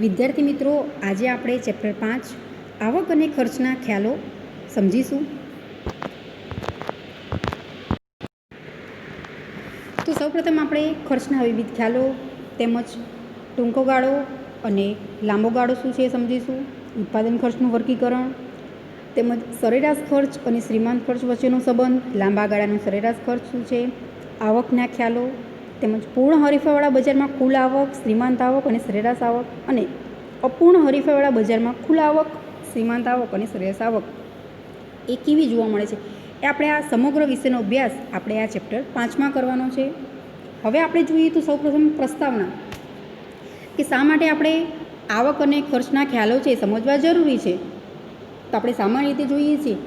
વિદ્યાર્થી મિત્રો, આજે આપણે ચેપ્ટર 5 આવક અને ખર્ચના ખ્યાલો સમજીશું. તો સૌપ્રથમ આપણે ખર્ચના વિવિધ ખ્યાલો તેમજ ટૂંકો ગાળો અને લાંબો ગાળો શું છે એ સમજીશું. ઉત્પાદન ખર્ચનું વર્ગીકરણ તેમજ સરેરાશ ખર્ચ અને શ્રીમંત ખર્ચ વચ્ચેનો સંબંધ, લાંબા ગાળાનો સરેરાશ ખર્ચ શું છે, આવકના ખ્યાલો તેમજ પૂર્ણ હરીફાઈવાળા બજારમાં કુલ આવક, શ્રીમંત આવક અને સરેરાશ આવક, અને અપૂર્ણ હરીફાઈવાળા બજારમાં કુલ આવક, શ્રીમંત આવક અને સરેરાશ આવક એ કેવી જોવા મળે છે એ આપણે આ સમગ્ર વિષયનો અભ્યાસ આપણે આ ચેપ્ટર 5માં કરવાનો છે. હવે આપણે જોઈએ તો સૌપ્રથમ પ્રસ્તાવના કે શા માટે આપણે આવક અને ખર્ચના ખ્યાલો છે સમજવા જરૂરી છે. તો આપણે સામાન્ય રીતે જોઈએ છીએ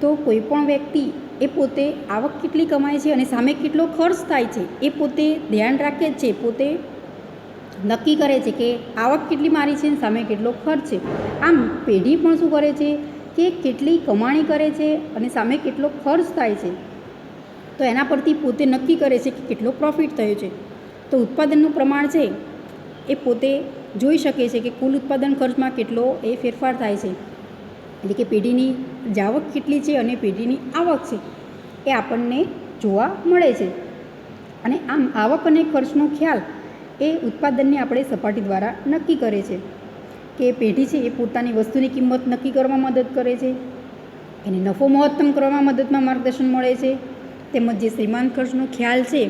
તો કોઈ પણ વ્યક્તિ એ પોતે આવક કેટલી કમાય છે અને સામે કેટલો ખર્ચ થાય છે એ પોતે ધ્યાન રાખે જ છે, પોતે નક્કી કરે છે કે આવક કેટલી મારી છે અને સામે કેટલો ખર્ચ છે. આમ પેઢી પણ શું કરે છે કે કેટલી કમાણી કરે છે અને સામે કેટલો ખર્ચ થાય છે, તો એના પરથી પોતે નક્કી કરે છે કે કેટલો પ્રોફિટ થયો છે. તો ઉત્પાદનનું પ્રમાણ છે એ પોતે જોઈ શકે છે કે કુલ ઉત્પાદન ખર્ચમાં કેટલો એ ફેરફાર થાય છે, એટલે કે પેઢીની જાવક કેટલી છે અને પેઢીની આવક છે એ આપણને જોવા મળે છે. અને આમ આવક અને ખર્ચનો ખ્યાલ એ ઉત્પાદનને આપણે સપાટી દ્વારા નક્કી કરે છે કે પેઢી છે એ પોતાની વસ્તુની કિંમત નક્કી કરવામાં મદદ કરે છે, એને નફો મહત્તમ કરવામાં મદદમાં માર્ગદર્શન મળે છે, તેમજ જે શ્રીમંત ખર્ચનો ખ્યાલ છે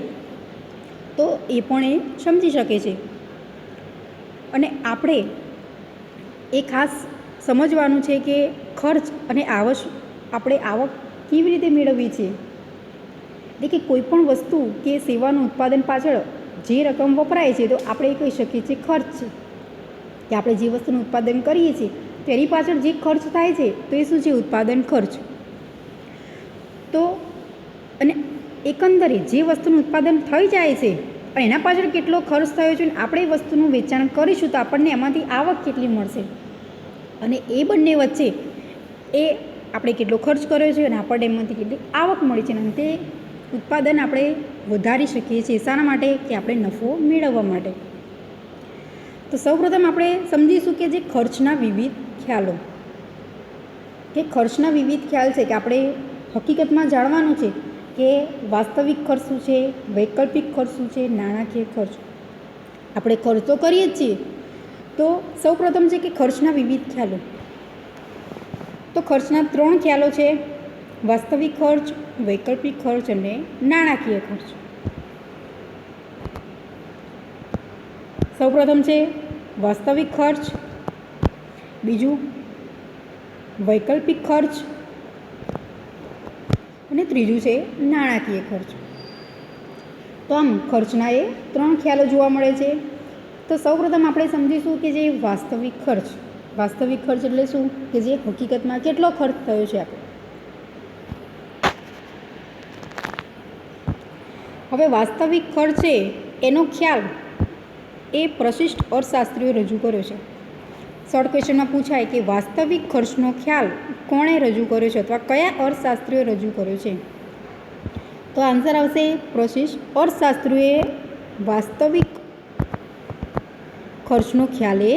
તો એ પણ એ સમજી શકે છે. અને આપણે એ ખાસ સમજવાનું છે કે ખર્ચ અને આપણે આવક કેવી રીતે મેળવવી છે. એટલે કે કોઈ પણ વસ્તુ કે સેવાનું ઉત્પાદન પાછળ જે રકમ વપરાય છે તો આપણે એ કહી શકીએ છીએ ખર્ચ છે. કે આપણે જે વસ્તુનું ઉત્પાદન કરીએ છીએ તેની પાછળ જે ખર્ચ થાય છે તો એ શું છે, ઉત્પાદન ખર્ચ. તો અને એકંદરે જે વસ્તુનું ઉત્પાદન થઈ જાય છે અને એના પાછળ કેટલો ખર્ચ થયો છે અને આપણે એ વસ્તુનું વેચાણ કરીશું તો આપણને એમાંથી આવક કેટલી મળશે, અને એ બંને વચ્ચે એ આપણે કેટલો ખર્ચ કર્યો છે અને આપણને એમાંથી કેટલી આવક મળી છે, અને તે ઉત્પાદન આપણે વધારી શકીએ છીએ. શાના માટે? કે આપણે નફો મેળવવા માટે. તો સૌપ્રથમ આપણે સમજીશું કે જે ખર્ચના વિવિધ ખ્યાલો, કે ખર્ચના વિવિધ ખ્યાલ છે કે આપણે હકીકતમાં જાણવાનું છે કે વાસ્તવિક ખર્ચ શું છે, વૈકલ્પિક ખર્ચ શું છે, નાણાકીય ખર્ચ. આપણે ખર્ચો કરીએ જ છીએ તો સૌપ્રથમ છે કે ખર્ચના વિવિધ ખ્યાલો. તો ખર્ચના 3 ખ્યાલો છે: વાસ્તવિક ખર્ચ, વૈકલ્પિક ખર્ચ અને નાણાકીય ખર્ચ. સૌપ્રથમ છે વાસ્તવિક ખર્ચ, બીજું વૈકલ્પિક ખર્ચ અને ત્રીજું છે નાણાકીય ખર્ચ. તો આમ ખર્ચના એ 3 ખ્યાલો જોવા મળે છે. તો સૌપ્રથમ આપણે સમજીશું કે જે વાસ્તવિક ખર્ચ એટલે શું, કે જે હકીકતમાં કેટલો ખર્ચ થયો છે આપણે. હવે વાસ્તવિક ખર્ચ છે એનો ખ્યાલ એ પ્રશિષ્ટ અર્થશાસ્ત્રીઓ રજૂ કર્યો છે. શોર્ટ ક્વેશ્ચનમાં પૂછાય કે વાસ્તવિક ખર્ચનો ખ્યાલ કોણે રજૂ કર્યો છે અથવા કયા અર્થશાસ્ત્રીઓ રજૂ કર્યો છે? તો આન્સર આવશે પ્રશિષ્ટ અર્થશાસ્ત્રીઓએ વાસ્તવિક ખર્ચનો ખ્યાલ એ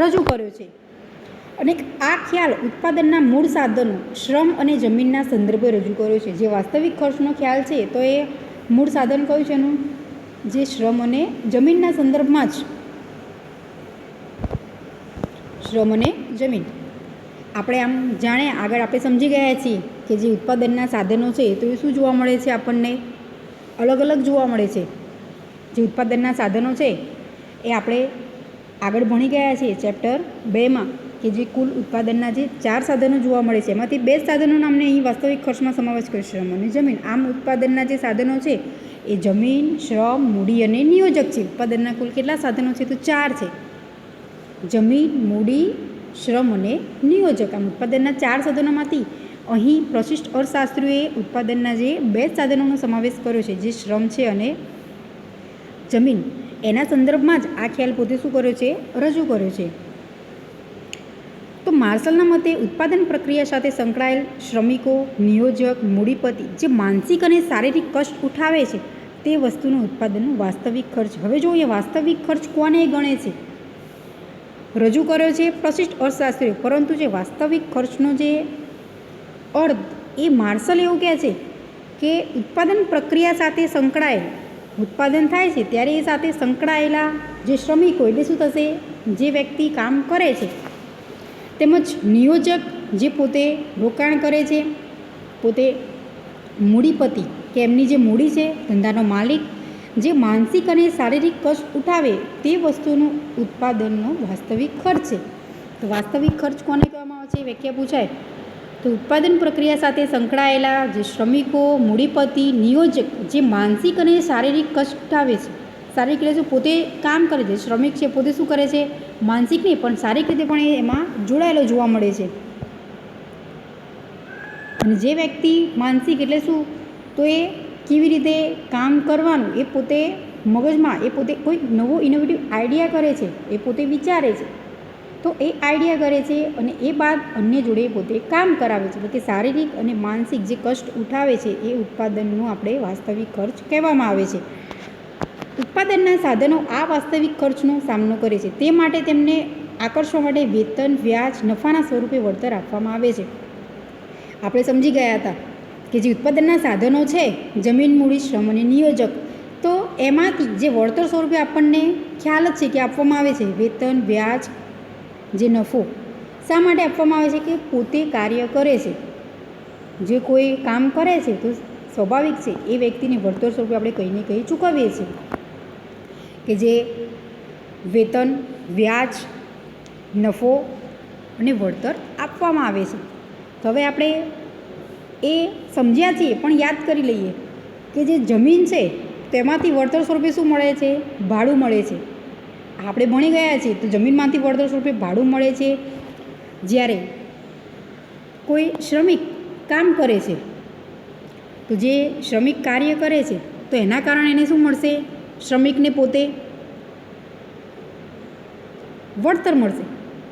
રજૂ કર્યો છે. અને આ ખ્યાલ ઉત્પાદનના મૂળ સાધનો, શ્રમ અને જમીનના સંદર્ભે રજૂ કર્યો છે. જે વાસ્તવિક ખર્ચનો ખ્યાલ છે તો એ મૂળ સાધન કયું છે એનું? જે શ્રમ અને જમીનના સંદર્ભમાં જ. શ્રમ અને જમીન આપણે આમ જાણે આગળ આપણે સમજી ગયા છીએ કે જે ઉત્પાદનના સાધનો છે તો એ શું જોવા મળે છે, આપણને અલગ અલગ જોવા મળે છે. જે ઉત્પાદનના સાધનો છે એ આપણે આગળ ભણી ગયા છીએ ચેપ્ટર 2માં, કે જે કુલ ઉત્પાદનના જે 4 સાધનો જોવા મળે છે એમાંથી 2 સાધનોનો અમને અહીં વાસ્તવિક ખર્ચમાં સમાવેશ કર્યો, શ્રમ અને જમીન. આમ ઉત્પાદનના જે સાધનો છે એ જમીન, શ્રમ, મૂડી અને નિયોજક છે. ઉત્પાદનના કુલ કેટલા સાધનો છે? તો 4 છે: જમીન, મૂડી, શ્રમ અને નિયોજક. આમ ઉત્પાદનના 4 સાધનોમાંથી અહીં પ્રશિષ્ટ અર્થશાસ્ત્રીઓએ ઉત્પાદનના જે 2 સાધનોનો સમાવેશ કર્યો છે, જે શ્રમ છે અને જમીન, એના સંદર્ભમાં જ આ ખ્યાલ પોતે શું કર્યો છે, રજૂ કર્યો છે. તો માર્શલના મતે ઉત્પાદન પ્રક્રિયા સાથે સંકળાયેલ શ્રમિકો, નિયોજક, મૂડીપતિ જે માનસિક અને શારીરિક કષ્ટ ઉઠાવે છે તે વસ્તુનું ઉત્પાદનનું વાસ્તવિક ખર્ચ. હવે જોઈએ વાસ્તવિક ખર્ચ કોને ગણે છે, રજૂ કર્યો છે પ્રશિષ્ટ અર્થશાસ્ત્રીઓ, પરંતુ જે વાસ્તવિક ખર્ચનો જે અર્થ એ માર્શલ એવું કહે છે કે ઉત્પાદન પ્રક્રિયા સાથે સંકળાયેલ ઉત્પાદન થાય છે ત્યારે એ સાથે સંકળાયેલા જે શ્રમિકો એટલે શું થશે, જે વ્યક્તિ કામ કરે છે તેમજ નિયોજક જે પોતે રોકાણ કરે છે, પોતે મૂડીપતિ કે એમની જે મૂડી છે, ધંધાનો માલિક જે માનસિક અને શારીરિક કષ્ટ ઉઠાવે તે વસ્તુનું ઉત્પાદનનો વાસ્તવિક ખર્ચ છે. તો વાસ્તવિક ખર્ચ કોને કહેવામાં આવે છે, વ્યાખ્યા પૂછાય તો ઉત્પાદન પ્રક્રિયા સાથે સંકળાયેલા જે શ્રમિકો, મૂડીપતિ, નિયોજક જે માનસિક અને શારીરિક કષ્ટ ઉઠાવે છે. શારીરિક રીતે પોતે કામ કરે છે, શ્રમિક છે પોતે શું કરે છે, માનસિક નહીં પણ શારીરિક રીતે પણ એમાં જોડાયેલો જોવા મળે છે. અને જે વ્યક્તિ માનસિક એટલે શું, તો એ કેવી રીતે કામ કરવાનું એ પોતે મગજમાં એ પોતે કોઈ નવો ઇનોવેટિવ આઈડિયા કરે છે, એ પોતે વિચારે છે, તો એ આઈડિયા કરે છે અને એ બાદ અન્ય જોડે પોતે કામ કરાવે છે. એટલે કે શારીરિક અને માનસિક જે કષ્ટ ઉઠાવે છે એ ઉત્પાદનનો આપણે વાસ્તવિક ખર્ચ કહેવામાં આવે છે. ઉત્પાદનના સાધનો આ વાસ્તવિક ખર્ચનો સામનો કરે છે, તે માટે તેમને આકર્ષવા માટે વેતન, વ્યાજ, નફાના સ્વરૂપે વળતર આપવામાં આવે છે. આપણે સમજી ગયા હતા કે જે ઉત્પાદનના સાધનો છે, જમીન, મૂડી, શ્રમ અને નિયોજક, તો એમાંથી જે વળતર સ્વરૂપે આપણને ખ્યાલ જ છે કે આપવામાં આવે છે વેતન, વ્યાજ, જે નફો. શા માટે આપવામાં આવે છે કે પોતે કાર્ય કરે છે, જે કોઈ કામ કરે છે તો સ્વાભાવિક છે એ વ્યક્તિને વળતર સ્વરૂપે આપણે કંઈ ને કંઈ ચૂકવીએ છીએ કે જે વેતન, વ્યાજ, નફો અને વળતર આપવામાં આવે છે. તો હવે આપણે એ સમજ્યા છીએ પણ યાદ કરી લઈએ કે જે જમીન છે તેમાંથી વળતર સ્વરૂપે શું મળે છે, ભાડું મળે છે. આપણે ભણી ગયા છીએ તો જમીનમાંથી વળતર સ્વરૂપે ભાડું મળે છે. જ્યારે કોઈ શ્રમિક કામ કરે છે તો જે શ્રમિક કાર્ય કરે છે તો એના કારણે એને શું મળશે, શ્રમિકને પોતે વળતર મળશે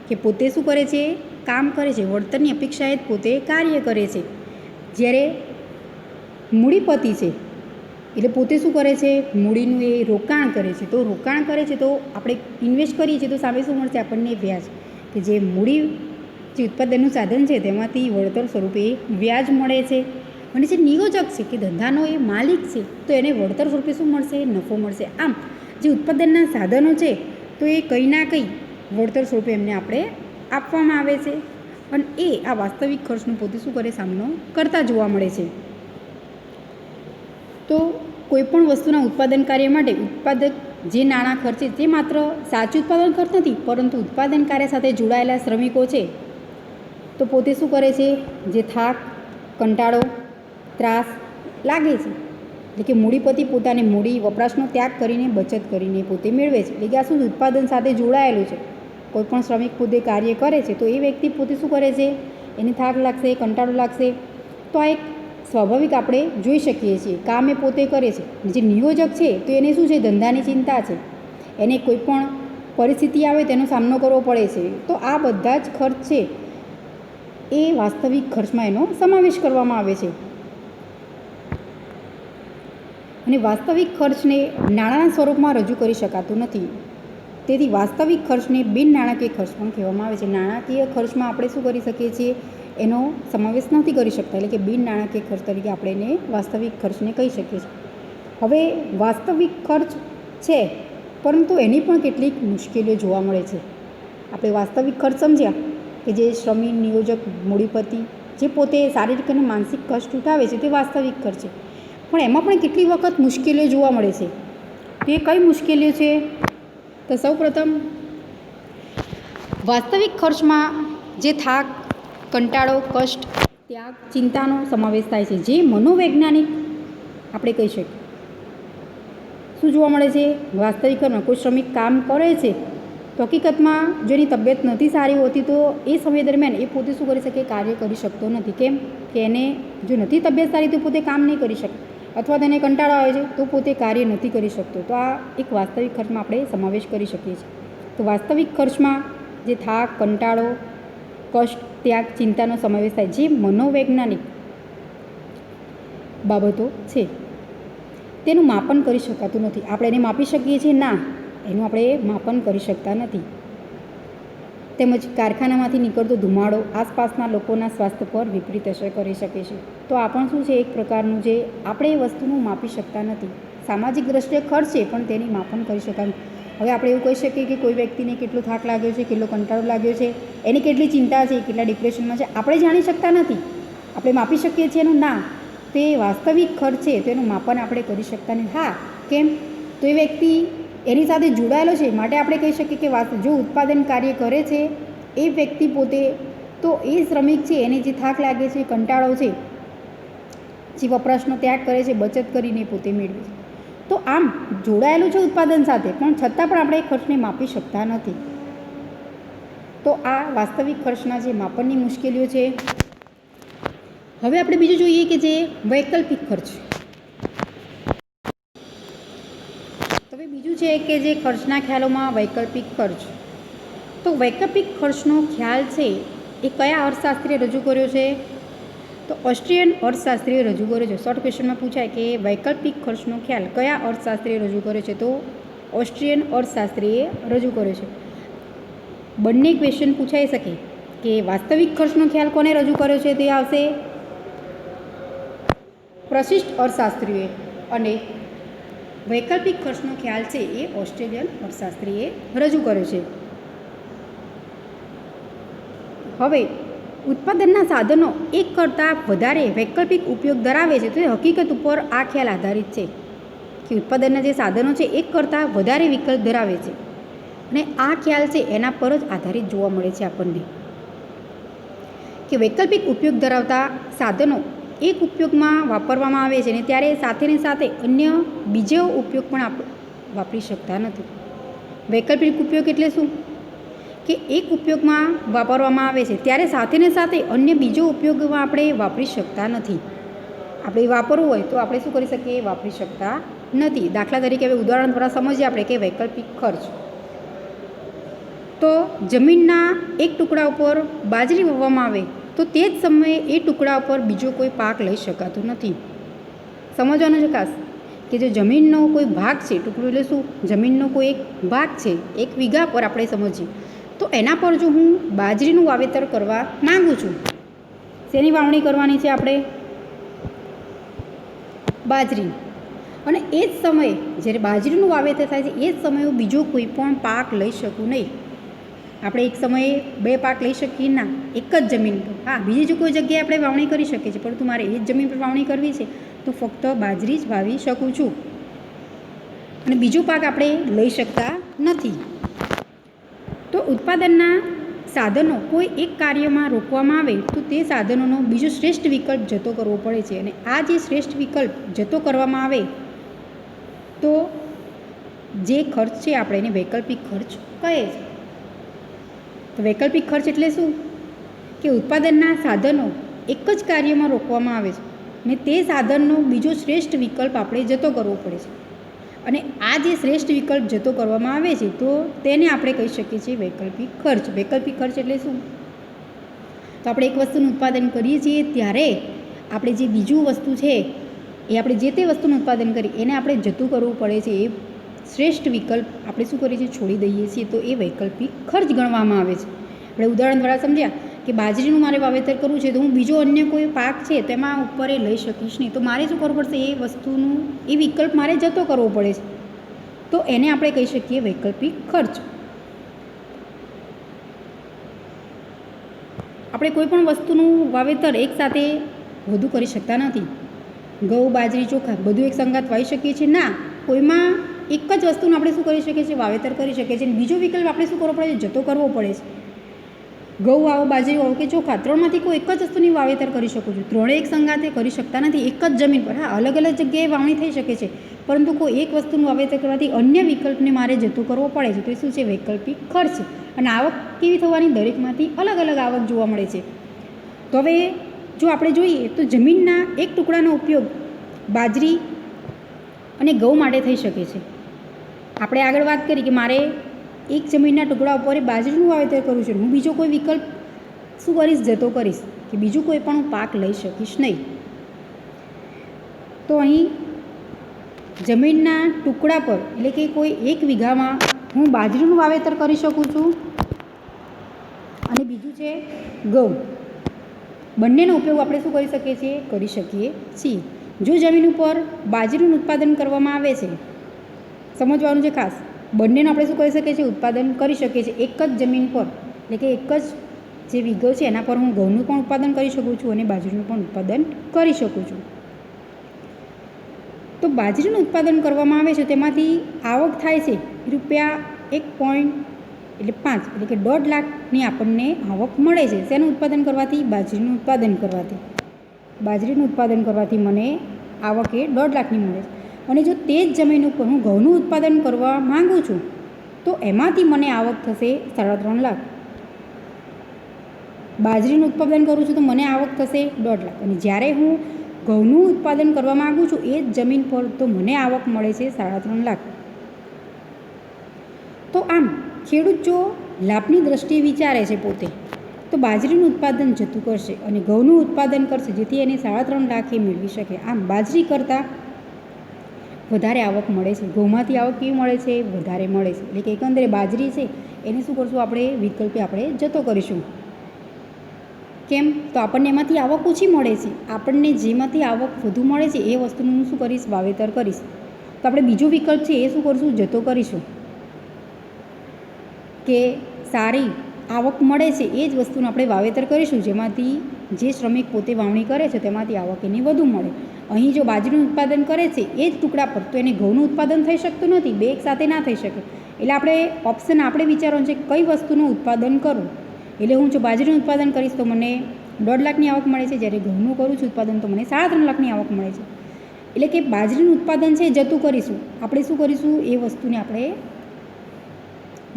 કે પોતે શું કરે છે, કામ કરે છે, વળતરની અપેક્ષાએ જ પોતે કાર્ય કરે છે. જ્યારે મૂડીપતિ છે એટલે પોતે શું કરે છે, મૂડીનું એ રોકાણ કરે છે. તો રોકાણ કરે છે તો આપણે ઇન્વેસ્ટ કરીએ છીએ તો સામે શું મળશે આપણને, વ્યાજ. કે જે મૂડી જે ઉત્પાદનનું સાધન છે તેમાંથી વળતર સ્વરૂપે વ્યાજ મળે છે. અને જે નિયોજક છે કે ધંધાનો એ માલિક છે તો એને વળતર સ્વરૂપે શું મળશે, નફો મળશે. આમ જે ઉત્પાદનના સાધનો છે તો એ કંઈ ના કંઈ વળતર સ્વરૂપે એમને આપણે આપવામાં આવે છે અને એ આ વાસ્તવિક ખર્ચનો પોતે શું કરે, સામનો કરતા જોવા મળે છે. તો કોઈપણ વસ્તુના ઉત્પાદન કાર્ય માટે ઉત્પાદક જે નાણાં ખર્ચે તે માત્ર સાચું ઉત્પાદન ખર્ચ નથી, પરંતુ ઉત્પાદન કાર્ય સાથે જોડાયેલા શ્રમિકો છે તો પોતે શું કરે છે, જે થાક, કંટાળો, ત્રાસ લાગે છે. એટલે કે મૂડીપતિ પોતાની મૂડી વપરાશનો ત્યાગ કરીને બચત કરીને પોતે મેળવે છે. એટલે કે આ શું ઉત્પાદન સાથે જોડાયેલું છે. કોઈપણ શ્રમિક પોતે કાર્ય કરે છે તો એ વ્યક્તિ પોતે શું કરે છે, એને થાક લાગશે, કંટાળો લાગશે, તો આ એક સ્વાભાવિક આપણે જોઈ શકીએ છીએ. કામ એ પોતે કરે છે. જે નિયોજક છે તો એને શું છે, ધંધાની ચિંતા છે, એને કોઈ પણ પરિસ્થિતિ આવે તેનો સામનો કરવો પડે છે. તો આ બધા જ ખર્ચ છે એ વાસ્તવિક ખર્ચમાં એનો સમાવેશ કરવામાં આવે છે. અને વાસ્તવિક ખર્ચને નાણાંના સ્વરૂપમાં રજૂ કરી શકાતું નથી. તેથી વાસ્તવિક ખર્ચને બિન નાણાકીય ખર્ચ પણ કહેવામાં આવે છે. નાણાકીય ખર્ચમાં આપણે શું કરી શકીએ છીએ, એનો સમાવેશ નથી કરી શકતા. એટલે કે બિન નાણાકીય ખર્ચ તરીકે આપણે એને વાસ્તવિક ખર્ચને કહી શકીએ છીએ. હવે વાસ્તવિક ખર્ચ છે પરંતુ એની પણ કેટલીક મુશ્કેલીઓ જોવા મળે છે. આપણે વાસ્તવિક ખર્ચ સમજ્યા કે જે શ્રમિક, નિયોજક, મૂડીપતિ જે પોતે શારીરિક અને માનસિક કષ્ટ ઉઠાવે છે તે વાસ્તવિક ખર્ચ છે. પણ એમાં પણ કેટલી વખત મુશ્કેલીઓ જોવા મળે છે. તો એ કઈ મુશ્કેલીઓ છે, તો સૌપ્રથમ વાસ્તવિક ખર્ચમાં જે થાક, કંટાળો, કષ્ટ, ત્યાગ, ચિંતાનો સમાવેશ થાય છે. જે મનોવૈજ્ઞાનિક આપણે કહી શકીએ. શું જોવા મળે છે, વાસ્તવિક ખર્ચમાં કોઈ શ્રમિક કામ કરે છે તો હકીકતમાં જો એની તબિયત નથી સારી હોતી તો એ સમય દરમિયાન એ પોતે શું કરી શકે, કાર્ય કરી શકતો નથી. કેમ કે એને જો નથી તબિયત સારી તો પોતે કામ નહીં કરી શકે, અથવા તેને કંટાળો આવે છે તો પોતે કાર્ય નથી કરી શકતો. તો આ એક વાસ્તવિક ખર્ચમાં આપણે સમાવેશ કરી શકીએ છીએ. તો વાસ્તવિક ખર્ચમાં જે થાક, કંટાળો, કષ્ટ, ત્યાગ, ચિંતાનો સમાવેશ થાય. જે મનોવૈજ્ઞાનિક બાબતો છે તેનું માપન કરી શકાતું નથી. આપણે એને માપી શકીએ છીએ ના, એનું આપણે માપન કરી શકતા નથી. તેમજ કારખાનામાંથી નીકળતો ધુમાડો આસપાસના લોકોના સ્વાસ્થ્ય પર વિપરીત અસર કરી શકે છે. તો આ પણ શું છે, એક પ્રકારનું જે આપણે એ વસ્તુનું માપી શકતા નથી. સામાજિક દ્રષ્ટિએ ખર્ચ છે પણ તેની માપન કરી શકાય. હવે આપણે એવું કહી શકીએ કે કોઈ વ્યક્તિને કેટલો થાક લાગ્યો છે, કેટલો કંટાળો લાગ્યો છે, એની કેટલી ચિંતા છે, કેટલા ડિપ્રેશનમાં છે, આપણે જાણી શકતા નથી. આપણે માપી શકીએ છીએ એનું ના, તે વાસ્તવિક ખર્ચ છે તેનું માપન આપણે કરી શકતા નથી. હા, કેમ? તો એ વ્યક્તિ એની સાથે જોડાયેલો છે માટે આપણે કહી શકીએ કે જો ઉત્પાદન કાર્ય કરે છે એ વ્યક્તિ પોતે, તો એ શ્રમિક છે એને જે થાક લાગે છે, કંટાળો છે, જે વપરાશનો ત્યાગ કરે છે, બચત કરીને પોતે મેળવે છે. તો આમ જોડાયેલું છે ઉત્પાદન સાથે, પણ છતાં પણ આપણે એ ખર્ચને માપી શકતા નથી. તો આ વાસ્તવિક ખર્ચના જે માપનની મુશ્કેલીઓ છે. હવે આપણે બીજું જોઈએ કે જે વૈકલ્પિક ખર્ચ. હવે બીજું છે કે જે ખર્ચના ખ્યાલોમાં વૈકલ્પિક ખર્ચ. તો વૈકલ્પિક ખર્ચનો ખ્યાલ છે એ કયા અર્થશાસ્ત્રીએ રજૂ કર્યો છે? તો ઓસ્ટ્રિયન અર્થશાસ્ત્રીએ રજૂ કર્યો છે. શોર્ટ ક્વેશ્ચનમાં પૂછાય કે વૈકલ્પિક ખર્ચનો ખ્યાલ કયા અર્થશાસ્ત્રીએ રજૂ કર્યો છે? તો ઓસ્ટ્રિયન અર્થશાસ્ત્રીએ રજૂ કર્યો છે. બંને ક્વેશ્ચન પૂછાઈ શકે કે વાસ્તવિક ખર્ચનો ખ્યાલ કોને રજૂ કર્યો છે? તે આવશે પ્રશિષ્ટ અર્થશાસ્ત્રીએ, અને વૈકલ્પિક ખર્ચનો ખ્યાલ છે એ ઓસ્ટ્રેલિયન અર્થશાસ્ત્રીએ રજૂ કર્યો છે. હવે ઉત્પાદનના સાધનો એક કરતાં વધારે વૈકલ્પિક ઉપયોગ ધરાવે છે. તો એ હકીકત ઉપર આ ખ્યાલ આધારિત છે કે ઉત્પાદનના જે સાધનો છે એક કરતાં વધારે વિકલ્પ ધરાવે છે, અને આ ખ્યાલ છે એના પર જ આધારિત જોવા મળે છે આપણને કે વૈકલ્પિક ઉપયોગ ધરાવતા સાધનો એક ઉપયોગમાં વાપરવામાં આવે છે ને ત્યારે સાથેને સાથે અન્ય બીજો ઉપયોગ પણ આપણે વાપરી શકતા નથી. વૈકલ્પિક ઉપયોગ એટલે શું? કે એક ઉપયોગમાં વાપરવામાં આવે છે ત્યારે સાથેને સાથે અન્ય બીજો ઉપયોગમાં આપણે વાપરી શકતા નથી. આપણે વાપરવું હોય તો આપણે શું કરી શકીએ? વાપરી શકતા નથી. દાખલા તરીકે હવે ઉદાહરણ દ્વારા સમજીએ આપણે કે વૈકલ્પિક ખર્ચ. તો જમીનના એક ટુકડા ઉપર બાજરી વાવવામાં આવે તો તે જ સમયે એ ટુકડા ઉપર બીજો કોઈ પાક લઈ શકાતો નથી. સમજવાનું છે ખાસ કે જે જમીનનો કોઈ ભાગ છે, ટુકડું એટલે શું? જમીનનો કોઈ એક ભાગ છે, એક વીઘા પર આપણે સમજીએ, તો એના પર જો હું બાજરીનું વાવેતર કરવા માગું છું, શેની વાવણી કરવાની છે આપણે? બાજરી. અને એ જ સમયે જ્યારે બાજરીનું વાવેતર થાય છે એ જ સમયે હું બીજો કોઈ પણ પાક લઈ શકું નહીં. આપણે એક સમયે 2 પાક લઈ શકીએ ના, એક જ જમીન પર. હા, બીજી જો કોઈ જગ્યાએ આપણે વાવણી કરી શકીએ છીએ, પરંતુ મારે એ જ જમીન પર વાવણી કરવી છે તો ફક્ત બાજરી જ વાવી શકું છું, અને બીજો પાક આપણે લઈ શકતા નથી. તો ઉત્પાદનના સાધનો કોઈ એક કાર્યમાં રોકવામાં આવે તો તે સાધનોનો બીજો શ્રેષ્ઠ વિકલ્પ જતો કરવો પડે છે, અને આ જે શ્રેષ્ઠ વિકલ્પ જતો કરવામાં આવે તો જે ખર્ચ છે આપણે એને વૈકલ્પિક ખર્ચ કહે છે. તો વૈકલ્પિક ખર્ચ એટલે શું? કે ઉત્પાદનના સાધનો એક જ કાર્યમાં રોકવામાં આવે છે ને તે સાધનનો બીજો શ્રેષ્ઠ વિકલ્પ આપણે જતો કરવો પડે છે, અને આ જે શ્રેષ્ઠ વિકલ્પ જતો કરવામાં આવે છે તો તેને આપણે કહી શકીએ છીએ વૈકલ્પિક ખર્ચ. વૈકલ્પિક ખર્ચ એટલે શું? તો આપણે એક વસ્તુનું ઉત્પાદન કરીએ છીએ ત્યારે આપણે જે બીજું વસ્તુ છે એ આપણે જે તે વસ્તુનું ઉત્પાદન કરી એને આપણે જતું કરવું પડે છે, એ શ્રેષ્ઠ વિકલ્પ આપણે શું કરીએ છીએ? છોડી દઈએ છીએ. તો એ વૈકલ્પિક ખર્ચ ગણવામાં આવે છે. આપણે ઉદાહરણ દ્વારા સમજ્યા કે બાજરીનું મારે વાવેતર કરવું છે તો હું બીજો અન્ય કોઈ પાક છે તેમાં ઉપર એ લઈ શકીશ નહીં, તો મારે શું કરવું પડશે? એ વસ્તુનું એ વિકલ્પ મારે જતો કરવો પડે છે, તો એને આપણે કહી શકીએ વૈકલ્પિક ખર્ચ. આપણે કોઈ પણ વસ્તુનું વાવેતર એકસાથે વધુ કરી શકતા નથી. ઘઉં, બાજરી, ચોખા બધું એક સંગાત વાવી શકીએ છીએ ના, કોઈમાં એક જ વસ્તુનું આપણે શું કરી શકીએ છીએ? વાવેતર કરી શકીએ છીએ, અને બીજો વિકલ્પ આપણે શું કરવો પડે છે? જતો કરવો પડે છે. ઘઉં વાવો, બાજરી વાવો કે ચોખા, ત્રણમાંથી કોઈ એક જ વસ્તુની વાવેતર કરી શકું છું, ત્રણેય એક સંગાતે કરી શકતા નથી એક જ જમીન પર. હા, અલગ અલગ જગ્યાએ વાવણી થઈ શકે છે, પરંતુ કોઈ એક વસ્તુનું વાવેતર કરવાથી અન્ય વિકલ્પને મારે જતો કરવો પડે છે. તો એ શું છે? વૈકલ્પિક ખર્ચ. અને આવક કેવી થવાની? દરેકમાંથી અલગ અલગ આવક જોવા મળે છે. તો હવે જો આપણે જોઈએ તો જમીનના એક ટુકડાનો ઉપયોગ બાજરી અને ઘઉં માટે થઈ શકે છે. આપણે આગળ વાત કરી કે મારે એક જમીનના ટુકડા ઉપર બાજરીનું વાવેતર કરું છું, હું બીજો કોઈ વિકલ્પ શું કરીશ? જતો કરીશ, કે બીજું કોઈ પણ પાક લઈ શકીશ નહીં. તો અહીં જમીનના ટુકડા પર એટલે કે કોઈ એક વીઘામાં હું બાજરીનું વાવેતર કરી શકું છું, બીજું છે ઘઉં. બંનેનો ઉપયોગ આપણે શું કરી શકીએ છીએ? કરી શકીએ છીએ. જો જમીન ઉપર બાજરીનું ઉત્પાદન કરવામાં આવે છે, સમજવાનું છે ખાસ, બંનેનું આપણે શું કરી શકીએ છીએ? ઉત્પાદન કરી શકીએ છીએ. એક જ જમીન પર, એટલે કે એક જ જે વીઘો છે એના પર હું ઘઉંનું પણ ઉત્પાદન કરી શકું છું અને બાજરીનું પણ ઉત્પાદન કરી શકું છું. તો બાજરીનું ઉત્પાદન કરવામાં આવે છે તેમાંથી આવક થાય છે ₹1.5 એટલે કે 1.5 લાખની આપણને આવક મળે છે. શેનું ઉત્પાદન કરવાથી? બાજરીનું ઉત્પાદન કરવાથી. બાજરીનું ઉત્પાદન કરવાથી મને આવક એ 1.5 લાખની મળે છે. અને જો તે જ જમીન ઉપર હું ઘઉંનું ઉત્પાદન કરવા માગું છું તો એમાંથી મને આવક થશે 3.5 લાખ. બાજરીનું ઉત્પાદન કરું છું તો મને આવક થશે 1.5 લાખ. અને જ્યારે હું ઘઉંનું ઉત્પાદન કરવા માગું છું એ જ જમીન પર તો મને આવક મળે છે 3.5 લાખ. તો આમ ખેડૂત જો લાભની દ્રષ્ટિએ વિચારે છે પોતે, તો બાજરીનું ઉત્પાદન જતું કરશે અને ઘઉંનું ઉત્પાદન કરશે, જેથી એને 3.5 લાખ એ મેળવી શકે. આમ બાજરી કરતાં વધારે આવક મળે છે. ઘઉંમાંથી આવક કેવી મળે છે? વધારે મળે છે. એટલે કે એકંદરે બાજરી છે એને શું કરશું? આપણે વિકલ્પે આપણે જતો કરીશું. કેમ? તો આપણને એમાંથી આવક ઓછી મળે છે. આપણને જેમાંથી આવક વધુ મળે છે એ વસ્તુનું હું શું કરીશ? વાવેતર કરીશ. તો આપણે બીજો વિકલ્પ છે એ શું કરશું? જતો કરીશું. કે સારી આવક મળે છે એ જ વસ્તુનું આપણે વાવેતર કરીશું, જેમાંથી જે શ્રમિક પોતે વાવણી કરે છે તેમાંથી આવક એની વધુ મળે. અહીં જો બાજરીનું ઉત્પાદન કરે છે એ જ ટુકડા પર, તો એને ઘઉંનું ઉત્પાદન થઈ શકતું નથી. બે એક સાથે ના થઈ શકે. એટલે આપણે ઓપ્શન આપણે વિચારવાનું છે કઈ વસ્તુનું ઉત્પાદન કરું. એટલે હું જો બાજરીનું ઉત્પાદન કરીશ તો મને 1.5 લાખની આવક મળે છે, જ્યારે ઘઉંનું કરું છું ઉત્પાદન તો મને 3.5 લાખની આવક મળે છે. એટલે કે બાજરીનું ઉત્પાદન છે જતું કરીશું. આપણે શું કરીશું? એ વસ્તુને આપણે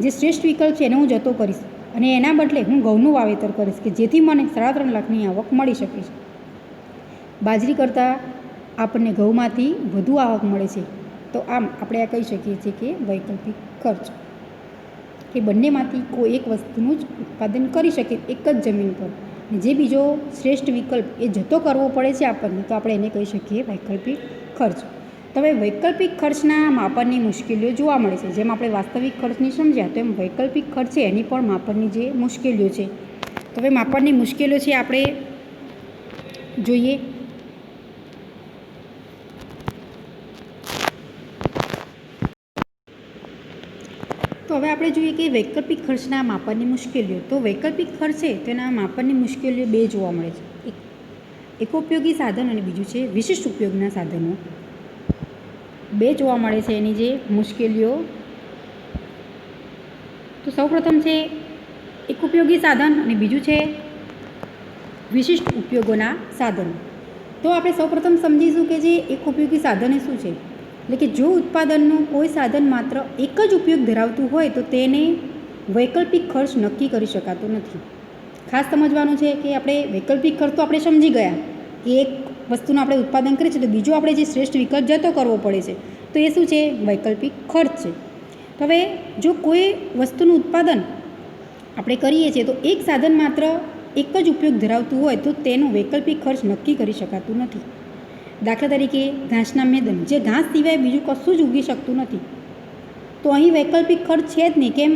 જે શ્રેષ્ઠ વિકલ્પ છે એને હું જતો કરીશ અને એના બદલે હું ઘઉંનું વાવેતર કરીશ, કે જેથી મને 3.5 લાખની આવક મળી શકે છે. બાજરી કરતાં આપણને ઘઉંમાંથી વધુ આવક મળે છે. તો આમ આપણે આ કહી શકીએ છીએ કે વૈકલ્પિક ખર્ચ, કે બંનેમાંથી કોઈ એક વસ્તુનું જ ઉત્પાદન કરી શકે એક જ જમીન પર. જે બીજો શ્રેષ્ઠ વિકલ્પ એ જતો કરવો પડે છે આપણને, તો આપણે એને કહી શકીએ વૈકલ્પિક ખર્ચ. તો હવે વૈકલ્પિક ખર્ચના માપનની મુશ્કેલીઓ જોવા મળે છે. જેમ આપણે વાસ્તવિક ખર્ચની સમજ્યા, તો એમ વૈકલ્પિક ખર્ચ છે એની પણ માપનની જે મુશ્કેલીઓ છે. તો હવે માપનની મુશ્કેલીઓ છે આપણે જોઈએ. તો હવે આપણે જોઈએ કે વૈકલ્પિક ખર્ચના માપનની મુશ્કેલીઓ. તો વૈકલ્પિક ખર્ચ છે તેના માપનની મુશ્કેલીઓ બે જોવા મળે છે. એકોપયોગી સાધન અને બીજું છે વિશિષ્ટ ઉપયોગના સાધનો. બે જોવા મળે છે એની જે મુશ્કેલીઓ. તો સૌપ્રથમ છે એકોપયોગી સાધન અને બીજું છે વિશિષ્ટ ઉપયોગોના સાધનો. તો આપણે સૌપ્રથમ સમજીશું કે જે એકોપયોગી સાધન એ શું છે. એટલે કે જો ઉત્પાદનનું કોઈ સાધન માત્ર એક જ ઉપયોગ ધરાવતું હોય તો તેને વૈકલ્પિક ખર્ચ નક્કી કરી શકાતો નથી. ખાસ સમજવાનું છે કે આપણે વૈકલ્પિક ખર્ચ તો આપણે સમજી ગયા કે એક વસ્તુનું આપણે ઉત્પાદન કરીએ છીએ તો બીજો આપણે જે શ્રેષ્ઠ વિકલ્પ જતો કરવો પડે છે, તો એ શું છે? વૈકલ્પિક ખર્ચ છે. તો હવે જો કોઈ વસ્તુનું ઉત્પાદન આપણે કરીએ છીએ તો એક સાધન માત્ર એક જ ઉપયોગ ધરાવતું હોય તો તેનું વૈકલ્પિક ખર્ચ નક્કી કરી શકાતું નથી. દાખલા તરીકે ઘાસના મેદાન, જે ઘાસ સિવાય બીજું કશું જ ઉગી શકતું નથી, તો અહીં વૈકલ્પિક ખર્ચ છે જ નહીં. કેમ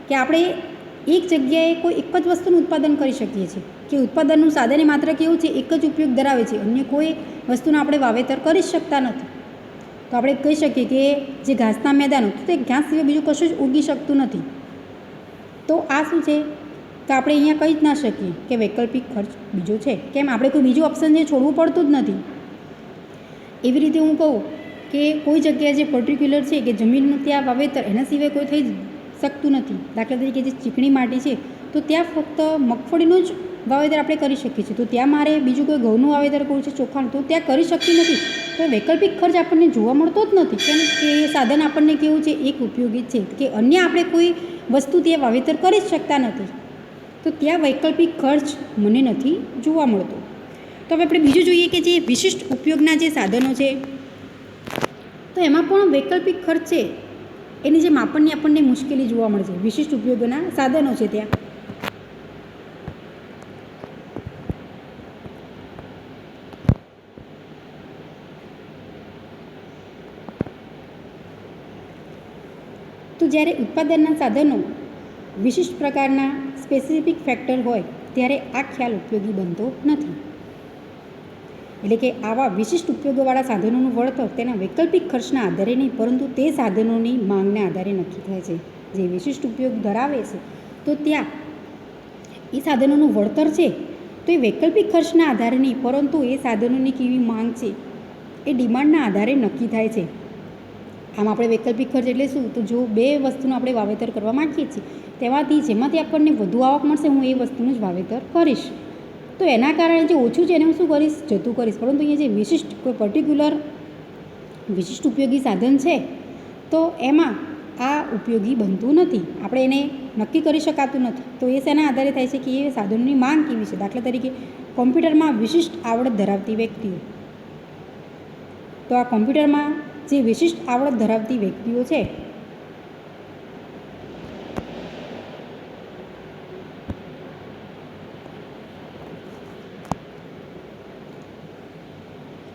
કે આપણે એક જગ્યાએ કોઈ એક જ વસ્તુનું ઉત્પાદન કરી શકીએ છીએ, કે ઉત્પાદનનું સાધન માત્ર કેવું છે? એક જ ઉપયોગ ધરાવે છે. અન્ય કોઈ વસ્તુનું આપણે વાવેતર કરી શકતા નથી. તો આપણે કહી શકીએ કે જે ઘાસના મેદાનો, તો તે ઘાસ સિવાય બીજું કશું જ ઉગી શકતું નથી. તો આ શું છે? તો આપણે અહીંયા કહી જ ના શકીએ કે વૈકલ્પિક ખર્ચ બીજો છે. કેમ? આપણે કોઈ બીજું ઓપ્શન છે છોડવું પડતું જ નથી. એવી રીતે હું કહું કે કોઈ જગ્યાએ જે પર્ટિક્યુલર છે કે જમીનનું ત્યાં વાવેતર એના સિવાય કોઈ થઈ શકતું નથી. દાખલા તરીકે જે ચીકણી માટી છે તો ત્યાં ફક્ત મગફળીનું જ વાવેતર આપણે કરી શકીએ છીએ. તો ત્યાં મારે બીજું કોઈ ઘઉંનું વાવેતર કરવું છે, ચોખાનું, તો ત્યાં કરી શકતી નથી. તો વૈકલ્પિક ખર્ચ આપણને જોવા મળતો જ નથી. કેમ કે એ સાધન આપણને કેવું છે? એક ઉપયોગી છે, કે અન્ય આપણે કોઈ વસ્તુ ત્યાં વાવેતર કરી જ શકતા નથી. તો ત્યાં વૈકલ્પિક ખર્ચ મને નથી જોવા મળતો. તો હવે આપણે બીજું જોઈએ કે જે વિશિષ્ટ ઉપયોગના જે સાધનો છે, તો એમાં પણ વૈકલ્પિક ખર્ચ છે એની જે માપનની આપણને મુશ્કેલી જોવા મળે છે. વિશિષ્ટ ઉપયોગોના સાધનો છે ત્યાં. તો જ્યારે ઉત્પાદનના સાધનો વિશિષ્ટ પ્રકારના સ્પેસિફિક ફેક્ટર હોય ત્યારે આ ખ્યાલ ઉપયોગી બનતો નથી. એટલે કે આવા વિશિષ્ટ ઉપયોગોવાળા સાધનોનું વળતર તેના વૈકલ્પિક ખર્ચના આધારે નહીં, પરંતુ તે સાધનોની માંગને આધારે નક્કી થાય છે. જે વિશિષ્ટ ઉપયોગ ધરાવે છે તો ત્યાં એ સાધનોનું વળતર છે તો એ વૈકલ્પિક ખર્ચના આધારે નહીં, પરંતુ એ સાધનોની કેવી માંગ છે એ ડિમાન્ડના આધારે નક્કી થાય છે. આમ આપણે વૈકલ્પિક ખર્ચ એટલે શું? તો જો બે વસ્તુનું આપણે વાવેતર કરવા માંગીએ છીએ જેમાંથી આપણને વધુ આવક મળશે હું એ વસ્તુનું જ વાવેતર કરીશ. તો એના કારણે જે ઓછું છે એને હું શું કરીશ? જતું કરીશ. પરંતુ અહીંયા જે વિશિષ્ટ કોઈ પર્ટિક્યુલર વિશિષ્ટ ઉપયોગી સાધન છે તો એમાં આ ઉપયોગી બનતું નથી, આપણે એને નક્કી કરી શકાતું નથી. તો એ શેના આધારે થાય છે કે એ સાધનોની માંગ કેવી છે. દાખલા તરીકે કોમ્પ્યુટરમાં વિશિષ્ટ આવડત ધરાવતી વ્યક્તિઓ, તો આ કોમ્પ્યુટરમાં જે વિશિષ્ટ આવડત ધરાવતી વ્યક્તિઓ છે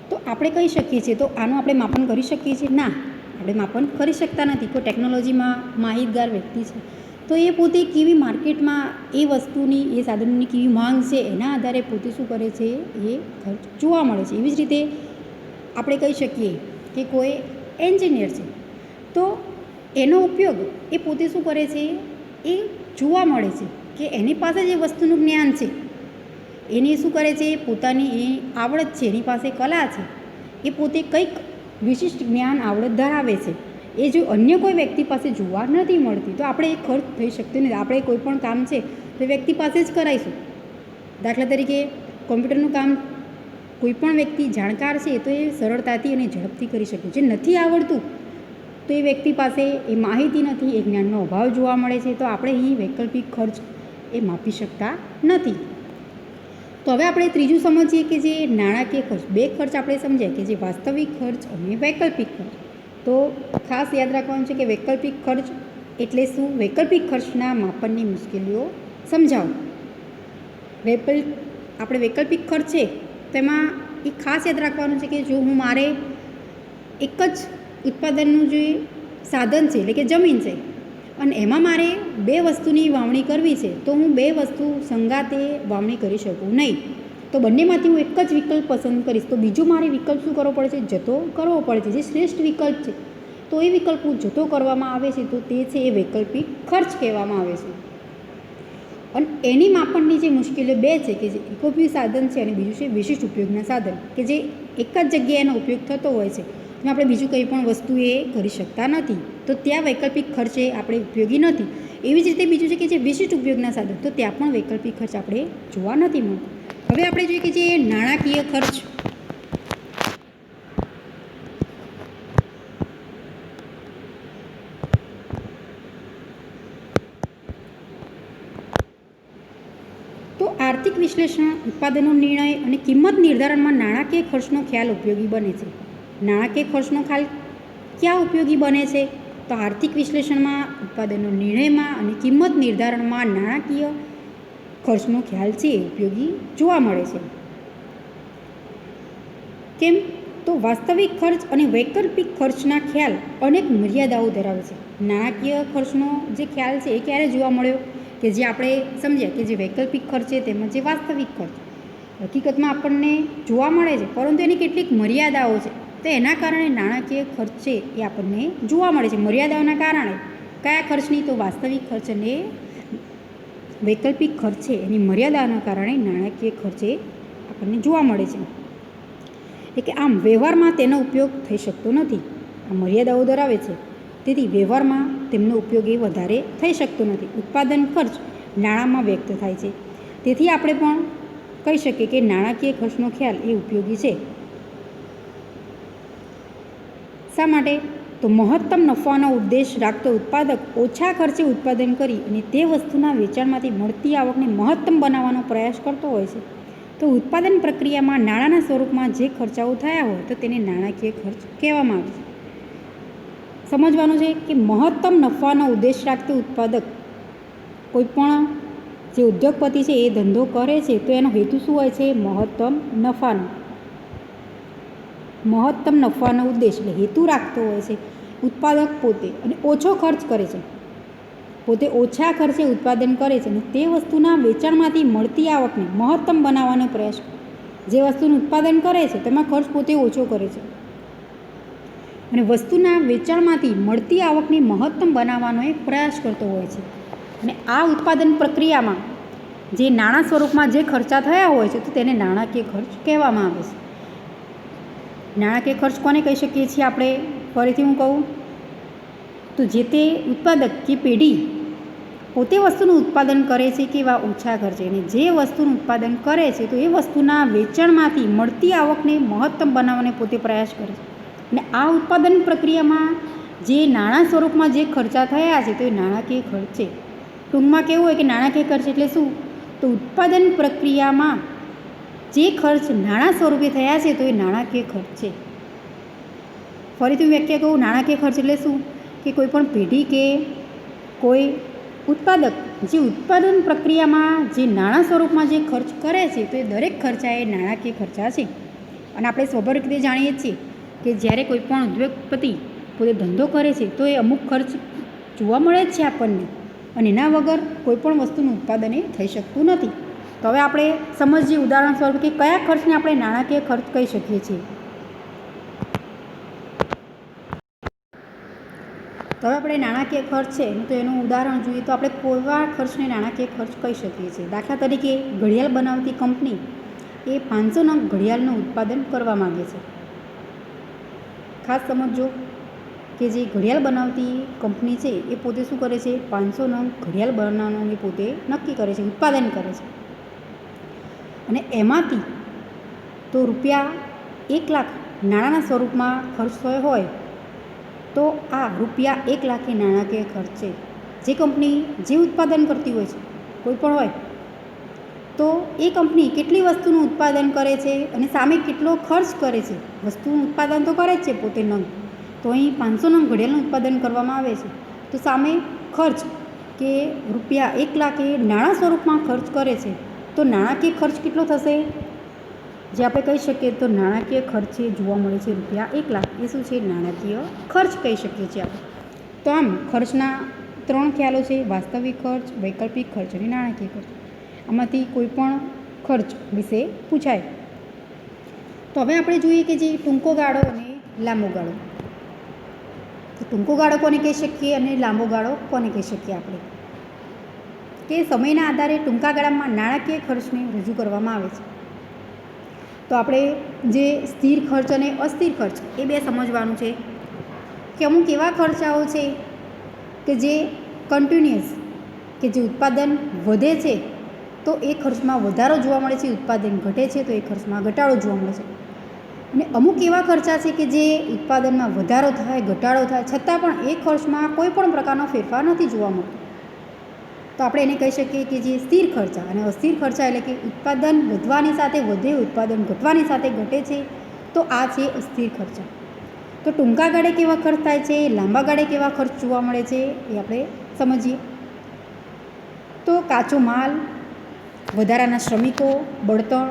તો આપણે કહી શકીએ છીએ તો આનું આપણે માપન કરી શકીએ છીએ? ના, આપણે માપન કરી શકતા નથી. કોઈ ટેકનોલોજીમાં માહિતગાર વ્યક્તિ છે તો એ પોતે કેવી માર્કેટમાં એ વસ્તુની એ સાધનોની કેવી માંગ છે એના આધારે પોતે શું કરે છે એ ખર્ચ જોવા મળે છે. એવી જ રીતે આપણે કહી શકીએ કે કોઈ એન્જિનિયર છે તો એનો ઉપયોગ એ પોતે શું કરે છે એ જોવા મળે છે કે એની પાસે જે વસ્તુનું જ્ઞાન છે એને શું કરે છે, પોતાની એ આવડત છે, એની પાસે કલા છે, એ પોતે કંઈક વિશિષ્ટ જ્ઞાન આવડત ધરાવે છે, એ જો અન્ય કોઈ વ્યક્તિ પાસે જોવા નથી મળતી તો આપણે એ ખર્ચ થઈ શકતો નથી. આપણે કોઈ પણ કામ છે તો એ વ્યક્તિ પાસે જ કરાવીશું. દાખલા તરીકે કોમ્પ્યુટરનું કામ કોઈ પણ વ્યક્તિ જાણકાર છે તો એ સરળતાથી અને ઝડપથી કરી શકે. જે નથી આવડતું તો એ વ્યક્તિ પાસે એ માહિતી નથી, એ જ્ઞાનનો અભાવ જોવા મળે છે, તો આપણે અહીં વૈકલ્પિક ખર્ચ એ માપી શકતા નથી. તો હવે આપણે ત્રીજું સમજીએ કે જે નાણાકીય ખર્ચ. બે ખર્ચ આપણે સમજ્યા કે જે વાસ્તવિક ખર્ચ અને વૈકલ્પિક ખર્ચ. તો ખાસ યાદ રાખવાનું છે કે વૈકલ્પિક ખર્ચ એટલે શું? વૈકલ્પિક ખર્ચના માપનની મુશ્કેલીઓ સમજાવો. આપણે વૈકલ્પિક ખર્ચ છે તેમાં એ ખાસ યાદ રાખવાનું છે કે જો હું મારે એક જ ઉત્પાદનનું જે સાધન છે એટલે કે જમીન છે અને એમાં મારે બે વસ્તુની વાવણી કરવી છે તો હું બે વસ્તુ સંગાતે વાવણી કરી શકું નહીં. તો બંનેમાંથી હું એક જ વિકલ્પ પસંદ કરીશ તો બીજો મારે વિકલ્પ શું કરવો પડે છે? જતો કરવો પડે છે. જે શ્રેષ્ઠ વિકલ્પ છે તો એ વિકલ્પ જતો કરવામાં આવે છે તો તે છે એ વૈકલ્પિક ખર્ચ કહેવામાં આવે છે. અને એની માપનની જે મુશ્કેલીઓ બે છે કે જે એકોપયોગી સાધન છે અને બીજું છે વિશિષ્ટ ઉપયોગના સાધન કે જે એક જ જગ્યાએ એનો ઉપયોગ થતો હોય છે અને આપણે બીજું કંઈ પણ વસ્તુ એ કરી શકતા નથી તો ત્યાં વૈકલ્પિક ખર્ચ એ આપણે ઉપયોગી નથી. એવી જ રીતે બીજું છે કે જે વિશિષ્ટ ઉપયોગના સાધન તો ત્યાં પણ વૈકલ્પિક ખર્ચ આપણે જોવા નથી મળતો. હવે આપણે જોઈએ કે જે નાણાકીય ખર્ચ તો આર્થિક વિશ્લેષણ, ઉત્પાદનનો નિર્ણય અને કિંમત નિર્ધારણમાં નાણાકીય ખર્ચનો ખ્યાલ ઉપયોગી બને છે. નાણાકીય ખર્ચનો ખ્યાલ ક્યાં ઉપયોગી બને છે? તો આર્થિક વિશ્લેષણમાં, ઉત્પાદનનો નિર્ણયમાં અને કિંમત નિર્ધારણમાં નાણાકીય ખર્ચનો ખ્યાલ છે એ ઉપયોગી જોવા મળે છે. કેમ? તો વાસ્તવિક ખર્ચ અને વૈકલ્પિક ખર્ચના ખ્યાલ અનેક મર્યાદાઓ ધરાવે છે. નાણાકીય ખર્ચનો જે ખ્યાલ છે એ ક્યારે જોવા મળ્યો? કે જે આપણે સમજ્યા કે જે વૈકલ્પિક ખર્ચ છે તેમજ જે વાસ્તવિક ખર્ચ હકીકતમાં આપણને જોવા મળે છે પરંતુ એની કેટલીક મર્યાદાઓ છે તો એના કારણે નાણાકીય ખર્ચ છે એ આપણને જોવા મળે છે. મર્યાદાઓના કારણે કયા ખર્ચની? તો વાસ્તવિક ખર્ચ અને વૈકલ્પિક ખર્ચ છે એની મર્યાદાના કારણે નાણાકીય ખર્ચ એ આપણને જોવા મળે છે. એટલે કે આમ વ્યવહારમાં તેનો ઉપયોગ થઈ શકતો નથી. આ મર્યાદાઓ ધરાવે છે તેથી વ્યવહારમાં તેમનો ઉપયોગ એ વધારે થઈ શકતો નથી. ઉત્પાદન ખર્ચ નાણાંમાં વ્યક્ત થાય છે તેથી આપણે પણ કહી શકીએ કે નાણાકીય ખર્ચનો ખ્યાલ એ ઉપયોગી છે. શા માટે? તો મહત્તમ નફાનો ઉદ્દેશ રાખતો ઉત્પાદક ઓછા ખર્ચે ઉત્પાદન કરી અને તે વસ્તુના વેચાણમાંથી મળતી આવકને મહત્તમ બનાવવાનો પ્રયાસ કરતો હોય છે તો ઉત્પાદન પ્રક્રિયામાં નાણાંના સ્વરૂપમાં જે ખર્ચાઓ થયા હોય તો તેને નાણાકીય ખર્ચ કહેવામાં આવે છે. સમજવાનું છે કે મહત્તમ નફાનો ઉદ્દેશ રાખતો ઉત્પાદક કોઈ પણ જે ઉદ્યોગપતિ છે એ ધંધો કરે છે તો એનો હેતુ શું હોય છે? મહત્તમ નફાનો ઉદ્દેશ એટલે હેતુ રાખતો હોય છે ઉત્પાદક પોતે અને ઓછો ખર્ચ કરે છે. પોતે ઓછા ખર્ચે ઉત્પાદન કરે છે અને તે વસ્તુના વેચાણમાંથી મળતી આવકને મહત્તમ બનાવવાનો પ્રયાસ, જે વસ્તુનું ઉત્પાદન કરે છે તેમાં ખર્ચ પોતે ઓછો કરે છે અને વસ્તુના વેચાણમાંથી મળતી આવકને મહત્તમ બનાવવાનો એ પ્રયાસ કરતો હોય છે. અને આ ઉત્પાદન પ્રક્રિયામાં જે નાણાં સ્વરૂપમાં જે ખર્ચા થયા હોય છે તો તેને નાણાકીય ખર્ચ કહેવામાં આવે છે. નાણાકીય ખર્ચ કોને કહી શકીએ છીએ આપણે? ફરીથી હું કહું તો જે તે ઉત્પાદક કે પેઢી પોતે વસ્તુનું ઉત્પાદન કરે છે કે એવા ઓછા ખર્ચે, અને જે વસ્તુનું ઉત્પાદન કરે છે તો એ વસ્તુના વેચાણમાંથી મળતી આવકને મહત્તમ બનાવવાનો પોતે પ્રયાસ કરે છે. અને આ ઉત્પાદન પ્રક્રિયામાં જે નાણાં સ્વરૂપમાં જે ખર્ચા થયા છે તો એ નાણાકીય ખર્ચ છે. ટૂંકમાં કેવું હોય કે નાણાકીય ખર્ચ એટલે શું? તો ઉત્પાદન પ્રક્રિયામાં જે ખર્ચ નાણાં સ્વરૂપે થયા છે તો એ નાણાકીય ખર્ચ છે. ફરીથી વ્યાખ્યા કહું, નાણાકીય ખર્ચ એટલે શું? કે કોઈ પણ પેઢી કે કોઈ ઉત્પાદક જે ઉત્પાદન પ્રક્રિયામાં જે નાણાં સ્વરૂપમાં જે ખર્ચ કરે છે તો એ દરેક ખર્ચા એ નાણાકીય ખર્ચા છે. અને આપણે સ્વાભાવિક રીતે જાણીએ છીએ કે જ્યારે કોઈ પણ ઉદ્યોગપતિ પોતે ધંધો કરે છે તો એ અમુક ખર્ચ જોવા મળે જ છે આપણને, અને એના વગર કોઈ પણ વસ્તુનું ઉત્પાદન એ થઈ શકતું નથી. તો હવે આપણે સમજીએ ઉદાહરણ સ્વરૂપ કે કયા ખર્ચને આપણે નાણાકીય ખર્ચ કહી શકીએ છીએ. તો હવે આપણે નાણાકીય ખર્ચ છે તો એનું ઉદાહરણ જોઈએ તો આપણે કેવા ખર્ચને નાણાકીય ખર્ચ કહી શકીએ છીએ. દાખલા તરીકે ઘડિયાળ બનાવતી કંપની એ 500 નંગ ઘડિયાળનું ઉત્પાદન કરવા માગે છે. ખાસ સમજો કે જે ઘડિયાળ બનાવતી કંપની છે એ પોતે શું કરે છે? 500 નંગ ઘડિયાળ બનાવવાનું એ પોતે નક્કી કરે છે, ઉત્પાદન કરે છે. અને એમાંથી તો રૂપિયા 1 લાખ નાણાંના સ્વરૂપમાં ખર્ચ થયો હોય તો આ રૂપિયા 1 લાખ એ નાણાકીય ખર્ચ છે. જે કંપની જે ઉત્પાદન કરતી હોય છે કોઈ પણ હોય તો એ કંપની કેટલી વસ્તુનું ઉત્પાદન કરે છે અને સામે કેટલો ખર્ચ કરે છે. વસ્તુનું ઉત્પાદન તો કરે જ છે પોતે નંગ, તો અહીં 500 નંગ ઘડિયાળનું ઉત્પાદન કરવામાં આવે છે તો સામે ખર્ચ કે રૂપિયા 1 લાખ એ નાણાં સ્વરૂપમાં ખર્ચ કરે છે તો નાણાકીય ખર્ચ કેટલો થશે? જે આપણે કહી શકીએ તો નાણાકીય ખર્ચ જોવા મળે છે રૂપિયા 1 લાખ. એ શું છે? નાણાકીય ખર્ચ કહી શકીએ છીએ આપણે. તો આમ ખર્ચના 3 ખ્યાલો છે: વાસ્તવિક ખર્ચ, વૈકલ્પિક ખર્ચ અને નાણાકીય ખર્ચ. આમાંથી કોઈ પણ ખર્ચ વિશે પૂછાય. તો હવે આપણે જોઈએ કે જે ટૂંકો ગાળો અને લાંબો ગાળો. તો ટૂંકો ગાળો કોને કહી શકીએ અને લાંબો ગાળો કોને કહી શકીએ આપણે? કે સમયના આધારે ટૂંકા ગાળામાં નાણાકીય ખર્ચને રજૂ કરવામાં આવે છે. તો આપણે જે સ્થિર ખર્ચ અને અસ્થિર ખર્ચ એ બે સમજવાનું છે કે અમુક એવા ખર્ચાઓ છે કે જે કન્ટિન્યુઅસ, કે જે ઉત્પાદન વધે છે તો એ ખર્ચમાં વધારો જોવા મળે છે, ઉત્પાદન ઘટે છે તો એ ખર્ચમાં ઘટાડો જોવા મળે છે. અને અમુક એવા ખર્ચા છે કે જે ઉત્પાદનમાં વધારો થાય, ઘટાડો થાય છતાં પણ એ ખર્ચમાં કોઈ પણ પ્રકારનો ફેરફાર નથી જોવા મળતો. તો આપણે એને કહી શકીએ કે જે સ્થિર ખર્ચા. અને અસ્થિર ખર્ચા એટલે કે ઉત્પાદન વધવાની સાથે વધે, ઉત્પાદન ઘટવાની સાથે ઘટે છે તો આ છે અસ્થિર ખર્ચા. તો ટૂંકા ગાળે કેવા ખર્ચ થાય છે, લાંબા ગાળે કેવા ખર્ચ જોવા મળે છે એ આપણે સમજીએ. તો કાચો માલ, વધારાના શ્રમિકો, બળતણ,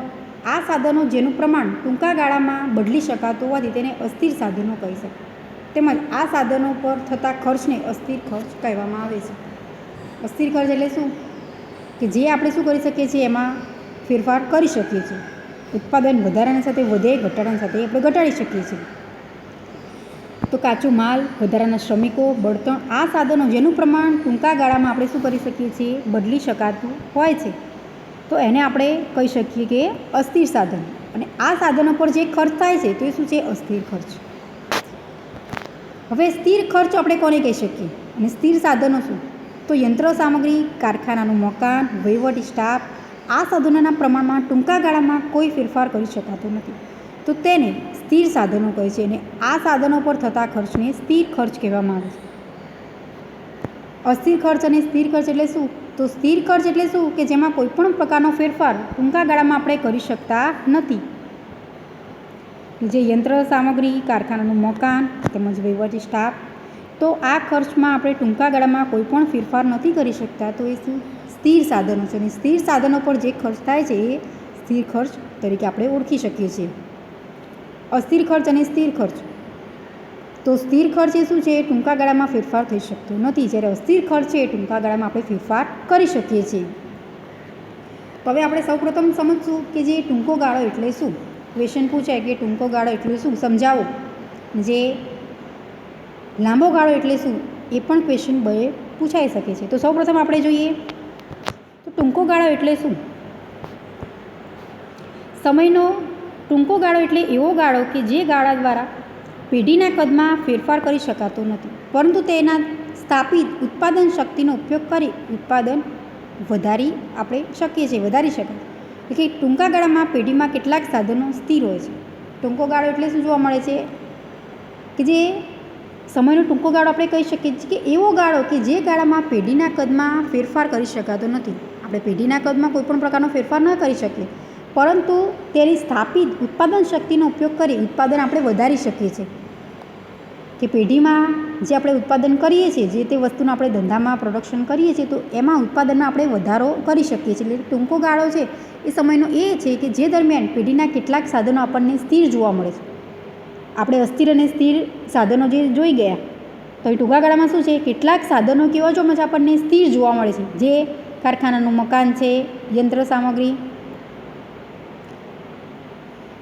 આ સાધનો જેનું પ્રમાણ ટૂંકા ગાળામાં બદલી શકાતું હોવાથી તેને અસ્થિર સાધનો કહી શકાય. તેમજ આ સાધનો પર થતા ખર્ચને અસ્થિર ખર્ચ કહેવામાં આવે છે. અસ્થિર ખર્ચ એટલે શું? કે જે આપણે શું કરી શકીએ છીએ, એમાં ફેરફાર કરી શકીએ છીએ. ઉત્પાદન વધારાની સાથે વધે, ઘટાડાની સાથે આપણે ઘટાડી શકીએ છીએ. તો કાચો માલ, વધારાના શ્રમિકો, બળતણ, આ સાધનો જેનું પ્રમાણ ટૂંકા ગાળામાં આપણે શું કરી શકીએ છીએ? બદલી શકાતું હોય છે તો એને આપણે કહી શકીએ કે અસ્થિર સાધન. અને આ સાધનો પર જે ખર્ચ થાય છે તો એ શું છે? અસ્થિર ખર્ચ. હવે સ્થિર ખર્ચ આપણે કોને કહી શકીએ અને સ્થિર સાધનો શું? તો યંત્ર સામગ્રી, કારખાનાનું મકાન, વહીવટી સ્ટાફ, આ સાધનોના પ્રમાણમાં ટૂંકા ગાળામાં કોઈ ફેરફાર કરી શકાતો નથી તો તેને સ્થિર સાધનો કહે છે. અને આ સાધનો પર થતા ખર્ચને સ્થિર ખર્ચ કહેવામાં આવે છે. અસ્થિર ખર્ચ અને સ્થિર ખર્ચ એટલે શું? તો સ્થિર ખર્ચ એટલે શું? કે જેમાં કોઈ પણ પ્રકારનો ફેરફાર ટૂંકા ગાળામાં આપણે કરી શકતા નથી. જે યંત્ર સામગ્રી, કારખાનાનું મકાન તેમજ વહીવટી સ્ટાફ, તો આ ખર્ચમાં આપણે ટૂંકા ગાળામાં કોઈ પણ ફેરફાર નથી કરી શકતા તો એ શું? સ્થિર સાધનો છે. અને સ્થિર સાધનો પર જે ખર્ચ થાય છે એ સ્થિર ખર્ચ તરીકે આપણે ઓળખી શકીએ છીએ. અસ્થિર ખર્ચ અને સ્થિર ખર્ચ. તો સ્થિર ખર્ચ એ શું છે? ટૂંકા ગાળામાં ફેરફાર થઈ શકતો નથી, જ્યારે અસ્થિર ખર્ચ છે એ ટૂંકા ગાળામાં આપણે ફેરફાર કરી શકીએ છીએ. તો હવે આપણે સૌપ્રથમ સમજશું કે જે ટૂંકો ગાળો એટલે શું. ક્વેશ્ચન પૂછાય કે ટૂંકો ગાળો એટલે શું, સમજાવો. જે લાંબો ગાળો એટલે શું એ પણ ક્વેશ્ચન પૂછાઈ શકે છે. તો સૌપ્રથમ આપણે જોઈએ તો ટૂંકો ગાળો એટલે શું. સમયનો ટૂંકો ગાળો એટલે એવો ગાળો કે જે ગાળા દ્વારા પેઢીના કદમાં ફેરફાર કરી શકાતો નથી, પરંતુ તેના સ્થાપિત ઉત્પાદન શક્તિનો ઉપયોગ કરી ઉત્પાદન વધારી શકીએ છીએ. એટલે કે ટૂંકા ગાળામાં પેઢીમાં કેટલાક સાધનો સ્થિર હોય છે. ટૂંકો ગાળો એટલે શું જોવા મળે છે કે જે સમયનો ટૂંકો ગાળો આપણે કહી શકીએ છીએ કે એવો ગાળો કે જે ગાળામાં પેઢીના કદમાં ફેરફાર કરી શકાતો નથી. આપણે પેઢીના કદમાં કોઈપણ પ્રકારનો ફેરફાર ન કરી શકીએ, પરંતુ તેની સ્થાપિત ઉત્પાદન શક્તિનો ઉપયોગ કરી ઉત્પાદન આપણે વધારી શકીએ છીએ. કે પેઢીમાં જે આપણે ઉત્પાદન કરીએ છીએ, જે તે વસ્તુનો આપણે ધંધામાં પ્રોડક્શન કરીએ છીએ, તો એમાં ઉત્પાદનમાં આપણે વધારો કરી શકીએ છીએ. એટલે ટૂંકો ગાળો છે એ સમયનો એ છે કે જે દરમિયાન પેઢીના કેટલાક સાધનો આપણને સ્થિર જોવા મળે છે. આપણે અસ્થિર અને સ્થિર સાધનો જે જોઈ ગયા, તો એ ટૂંકા ગાળામાં શું છે, કેટલાક સાધનો કેવા જોવા મળે છે, આપણને સ્થિર જોવા મળે છે. જે કારખાનાનું મકાન છે, યંત્ર સામગ્રી,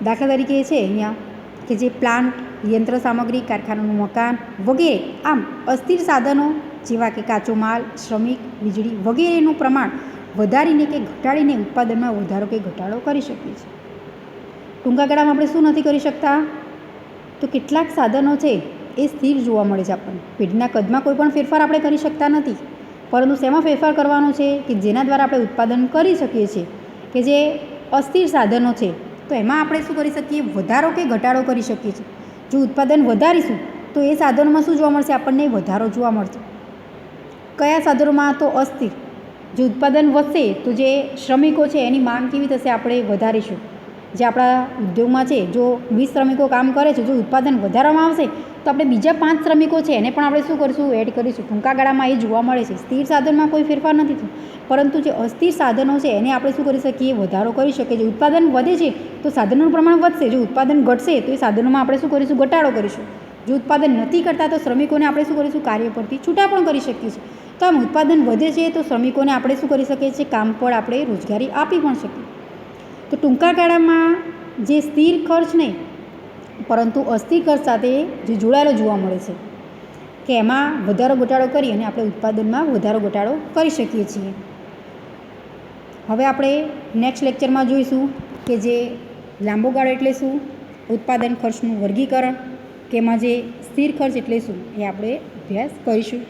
દાખલા તરીકે છે અહીંયા કે જે પ્લાન્ટ, યંત્ર સામગ્રી, કારખાનાનું મકાન વગેરે. આમ અસ્થિર સાધનો જેવા કે કાચો માલ, શ્રમિક, વીજળી વગેરેનું પ્રમાણ વધારીને કે ઘટાડીને ઉત્પાદનમાં વધારો કે ઘટાડો કરી શકીએ છીએ. ટૂંકા ગાળામાં આપણે શું નથી કરી શકતા? તો કેટલાક સાધનો છે એ સ્થિર જોવા મળે છે. આપણને પેઢીના કદમાં કોઈ પણ ફેરફાર આપણે કરી શકતા નથી, પરંતુ શેમાં ફેરફાર કરવાનો છે કે જેના દ્વારા આપણે ઉત્પાદન કરી શકીએ છીએ, કે જે અસ્થિર સાધનો છે. તો એમાં આપણે શું કરી શકીએ? વધારો કે ઘટાડો કરી શકીએ છીએ. જો ઉત્પાદન વધારીશું તો એ સાધનોમાં શું જોવા મળશે? આપણને વધારો જોવા મળશે. કયા સાધનોમાં? તો અસ્થિર. જો ઉત્પાદન વધશે તો જે શ્રમિકો છે એની માંગ કેવી થશે? આપણે વધારીશું. જે આપણા ઉદ્યોગમાં છે, જો 20 શ્રમિકો કામ કરે છે, જો ઉત્પાદન વધારવામાં આવશે તો આપણે બીજા 5 શ્રમિકો છે એને પણ આપણે શું કરીશું? એડ કરીશું. ટૂંકા ગાળામાં એ જોવા મળે છે. સ્થિર સાધનમાં કોઈ ફેરફાર નથી થતો, પરંતુ જે અસ્થિર સાધનો છે એને આપણે શું કરી શકીએ? વધારો કરી શકીએ. જો ઉત્પાદન વધે છે તો સાધનોનું પ્રમાણ વધશે, જો ઉત્પાદન ઘટશે તો એ સાધનોમાં આપણે શું કરીશું? ઘટાડો કરીશું. જો ઉત્પાદન નથી કરતા તો શ્રમિકોને આપણે શું કરીશું? કાર્ય પરથી છૂટા પણ કરી શકીએ છીએ. તો આમ ઉત્પાદન વધે છે તો શ્રમિકોને આપણે શું કરી શકીએ છીએ? કામ પર આપણે રોજગારી આપી પણ શકીએ. તો ટૂંકા ગાળામાં જે સ્થિર ખર્ચ નહીં, પરંતુ અસ્થિર ખર્ચ સાથે જે જોડાયેલો જોવા મળે છે કે એમાં વધારો ઘટાડો કરી અને આપણે ઉત્પાદનમાં વધારો ઘટાડો કરી શકીએ છીએ. હવે આપણે નેક્સ્ટ લેક્ચરમાં જોઈશું કે જે લાંબો ગાળો એટલે શું, ઉત્પાદન ખર્ચનું વર્ગીકરણ, કે એમાં જે સ્થિર ખર્ચ એટલે શું એ આપણે અભ્યાસ કરીશું.